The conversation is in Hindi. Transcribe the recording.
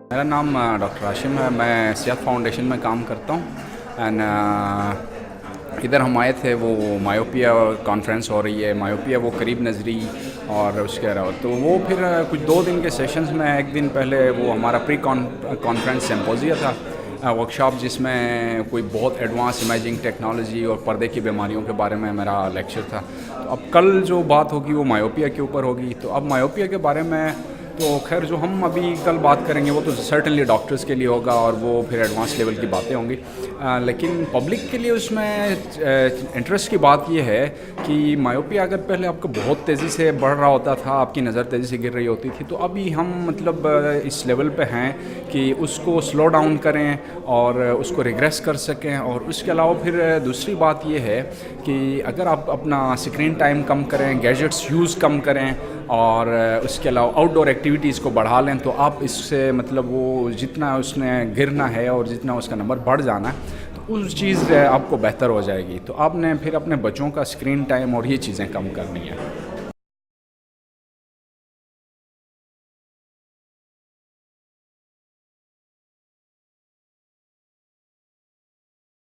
मेरा नाम डॉक्टर हाशिम है। मैं सेहत फाउंडेशन में काम करता हूँ। एंड इधर हम आए थे, वो मायोपिया कॉन्फ्रेंस हो रही है, मायोपिया वो करीब नज़री और उसके अलावा तो वो फिर कुछ 2 दिन के सेशंस में एक दिन पहले वो हमारा प्री कॉन्फ्रेंस सिम्पोजिया था, वर्कशॉप, जिसमें कोई बहुत एडवांस इमेजिंग टेक्नोलॉजी और पर्दे की बीमारियों के बारे में मेरा लेक्चर था। तो अब कल जो बात होगी वो मायोपिया के ऊपर होगी। तो अब मायोपिया के बारे में तो खैर जो हम अभी कल बात करेंगे वो तो सर्टेनली डॉक्टर्स के लिए होगा और वो फिर एडवांस लेवल की बातें होंगी। लेकिन पब्लिक के लिए उसमें इंटरेस्ट की बात ये है कि मायोपिया अगर पहले आपको बहुत तेज़ी से बढ़ रहा होता था, आपकी नज़र तेज़ी से गिर रही होती थी, तो अभी हम मतलब इस लेवल पे हैं कि उसको स्लो डाउन करें और उसको रिग्रेस कर सकें। और उसके अलावा फिर दूसरी बात ये है कि अगर आप अपना स्क्रीन टाइम कम करें, गैजेट्स यूज़ कम करें और उसके अलावा आउटडोर एक्टिविटीज़ को बढ़ा लें, तो आप इससे मतलब वो जितना उसने गिरना है और जितना उसका नंबर बढ़ जाना है तो उस चीज़ आपको बेहतर हो जाएगी। तो आपने फिर अपने बच्चों का स्क्रीन टाइम और ये चीज़ें कम करनी है।